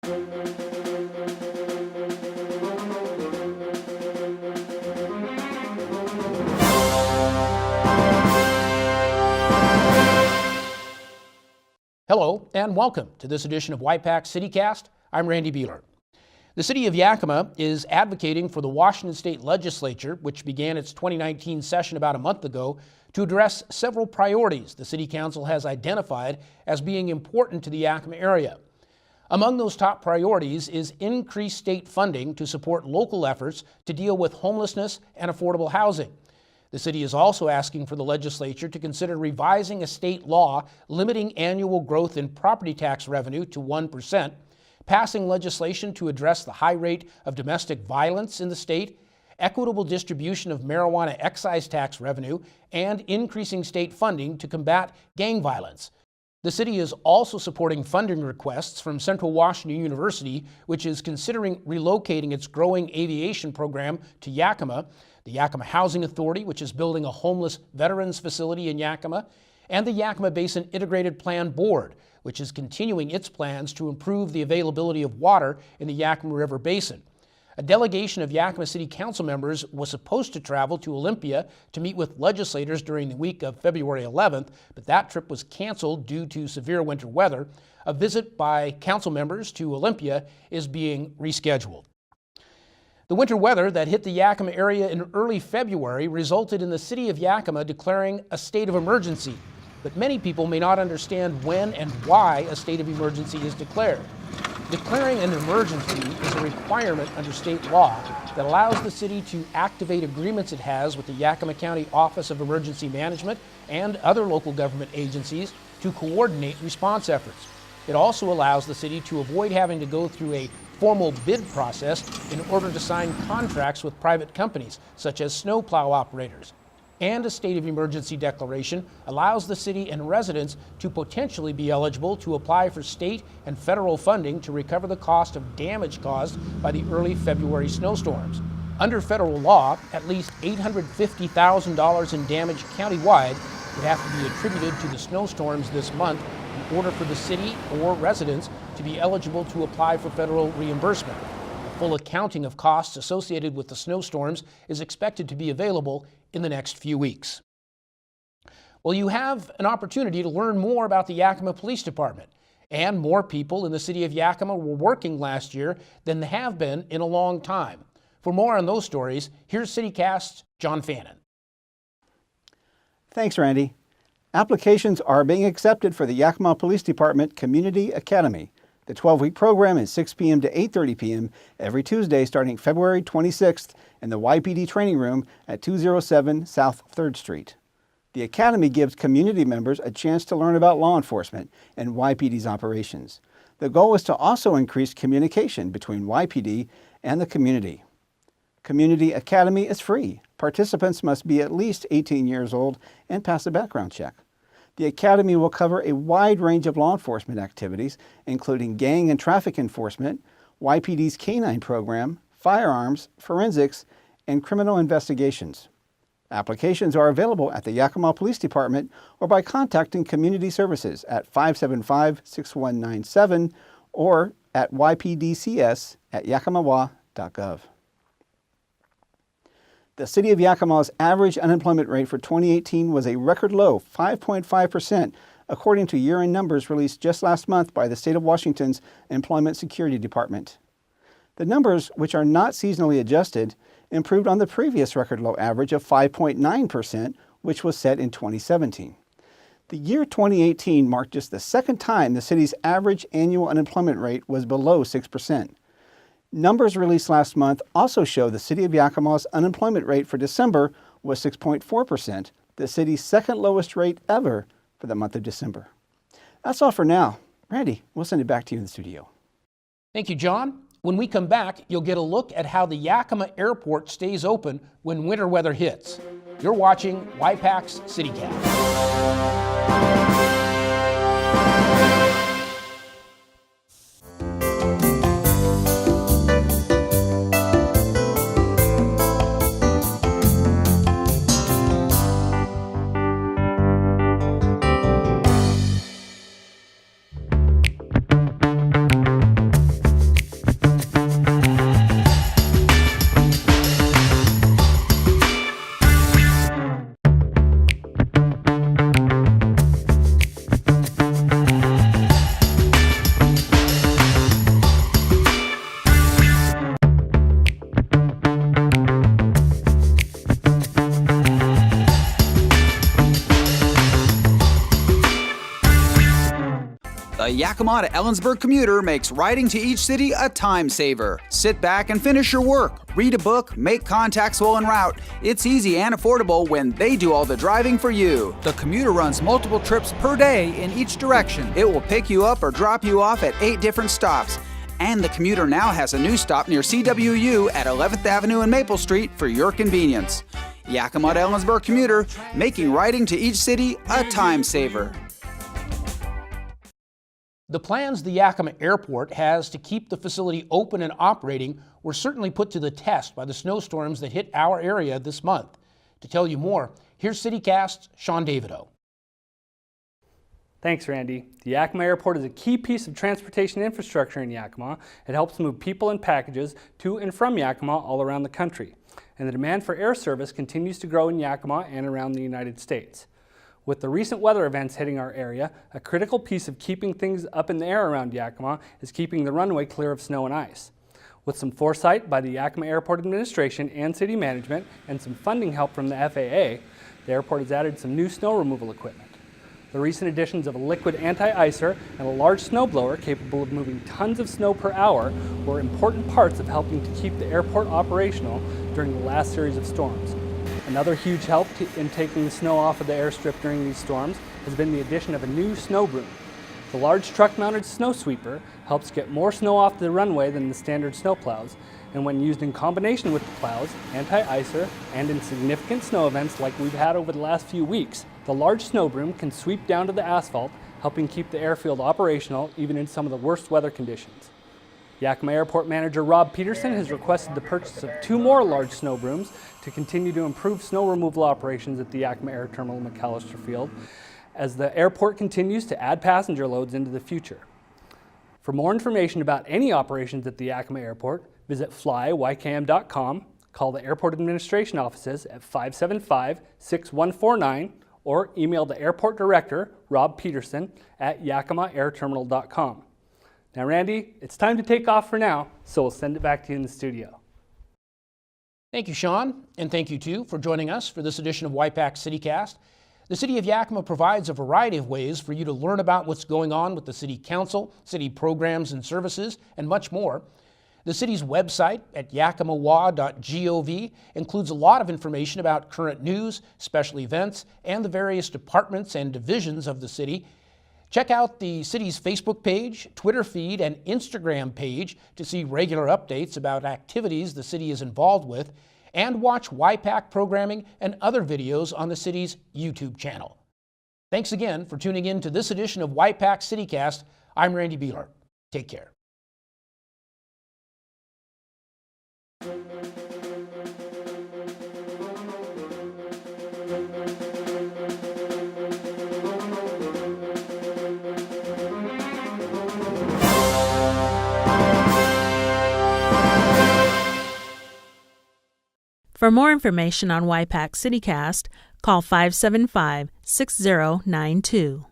Hello and welcome to this edition of Y-PAC CityCast. I'm Randy Beeler. The City of Yakima is advocating for the Washington State Legislature, which began its 2019 session about a month ago, to address several priorities the City Council has identified as being important to the Yakima area. Among those top priorities is increased state funding to support local efforts to deal with homelessness and affordable housing. The city is also asking for the legislature to consider revising a state law limiting annual growth in property tax revenue to 1%, passing legislation to address the high rate of domestic violence in the state, equitable distribution of marijuana excise tax revenue, and increasing state funding to combat gang violence. The city is also supporting funding requests from Central Washington University, which is considering relocating its growing aviation program to Yakima, the Yakima Housing Authority, which is building a homeless veterans facility in Yakima, and the Yakima Basin Integrated Plan Board, which is continuing its plans to improve the availability of water in the Yakima River Basin. A delegation of Yakima City Council members was supposed to travel to Olympia to meet with legislators during the week of February 11th, but that trip was canceled due to severe winter weather. A visit by council members to Olympia is being rescheduled. The winter weather that hit the Yakima area in early February resulted in the City of Yakima declaring a state of emergency. But many people may not understand when and why a state of emergency is declared. Declaring an emergency is a requirement under state law that allows the city to activate agreements it has with the Yakima County Office of Emergency Management and other local government agencies to coordinate response efforts. It also allows the city to avoid having to go through a formal bid process in order to sign contracts with private companies, such as snowplow operators. And a state of emergency declaration allows the city and residents to potentially be eligible to apply for state and federal funding to recover the cost of damage caused by the early February snowstorms. Under federal law, at least $850,000 in damage countywide would have to be attributed to the snowstorms this month in order for the city or residents to be eligible to apply for federal reimbursement. A full accounting of costs associated with the snowstorms is expected to be available in the next few weeks. Well, you have an opportunity to learn more about the Yakima Police Department, and more people in the city of Yakima were working last year than have been in a long time. For more on those stories, here's CityCast's John Fannin. Thanks, Randy. Applications are being accepted for the Yakima Police Department Community Academy. The 12-week program is 6 p.m. to 8:30 p.m. every Tuesday starting February 26th in the YPD training room at 207 South 3rd Street. The Academy gives community members a chance to learn about law enforcement and YPD's operations. The goal is to also increase communication between YPD and the community. Community Academy is free. Participants must be at least 18 years old and pass a background check. The Academy will cover a wide range of law enforcement activities, including gang and traffic enforcement, YPD's K-9 program, firearms, forensics, and criminal investigations. Applications are available at the Yakima Police Department or by contacting Community Services at 575-6197 or at ypdcs@yakimawa.gov. The City of Yakima's average unemployment rate for 2018 was a record low 5.5%, according to year-end numbers released just last month by the State of Washington's Employment Security Department. The numbers, which are not seasonally adjusted, improved on the previous record low average of 5.9%, which was set in 2017. The year 2018 marked just the second time the city's average annual unemployment rate was below 6%. Numbers released last month also show the City of Yakima's unemployment rate for December was 6.4%, the city's second lowest rate ever for the month of December. That's all for now. Randy, we'll send it back to you in the studio. Thank you, John. When we come back, you'll get a look at how the Yakima Airport stays open when winter weather hits. You're watching Y-PAC's CityCast. The Yakima to Ellensburg commuter makes riding to each city a time saver. Sit back and finish your work, read a book, make contacts while en route. It's easy and affordable when they do all the driving for you. The commuter runs multiple trips per day in each direction. It will pick you up or drop you off at 8 different stops. And the commuter now has a new stop near CWU at 11th Avenue and Maple Street for your convenience. Yakima to Ellensburg commuter, making riding to each city a time saver. The plans the Yakima Airport has to keep the facility open and operating were certainly put to the test by the snowstorms that hit our area this month. To tell you more, here's CityCast's Sean Davidow. Thanks, Randy. The Yakima Airport is a key piece of transportation infrastructure in Yakima. It helps move people and packages to and from Yakima all around the country. And the demand for air service continues to grow in Yakima and around the United States. With the recent weather events hitting our area, a critical piece of keeping things up in the air around Yakima is keeping the runway clear of snow and ice. With some foresight by the Yakima Airport Administration and city management and some funding help from the FAA, the airport has added some new snow removal equipment. The recent additions of a liquid anti-icer and a large snowblower capable of moving tons of snow per hour were important parts of helping to keep the airport operational during the last series of storms. Another huge help in taking the snow off of the airstrip during these storms has been the addition of a new snow broom. The large truck-mounted snow sweeper helps get more snow off the runway than the standard snow plows, and when used in combination with the plows, anti-icer, and in significant snow events like we've had over the last few weeks, the large snow broom can sweep down to the asphalt, helping keep the airfield operational even in some of the worst weather conditions. Yakima Airport Manager Rob Peterson has requested the purchase of 2 more large snow brooms to continue to improve snow removal operations at the Yakima Air Terminal McAllister Field as the airport continues to add passenger loads into the future. For more information about any operations at the Yakima Airport, visit flyyKM.com, call the Airport Administration offices at 575-6149, or email the Airport Director, Rob Peterson, at YakimaAirTerminal.com. Now, Randy, it's time to take off for now, so we'll send it back to you in the studio. Thank you, Sean, and thank you, too, for joining us for this edition of Y-PAC CityCast. The City of Yakima provides a variety of ways for you to learn about what's going on with the City Council, city programs and services, and much more. The city's website at yakimawa.gov includes a lot of information about current news, special events, and the various departments and divisions of the city. Check out the city's Facebook page, Twitter feed, and Instagram page to see regular updates about activities the city is involved with, and watch Y-PAC programming and other videos on the city's YouTube channel. Thanks again for tuning in to this edition of Y-PAC CityCast. I'm Randy Beeler. Take care. For more information on Y-PAC CityCast, call 575-6092.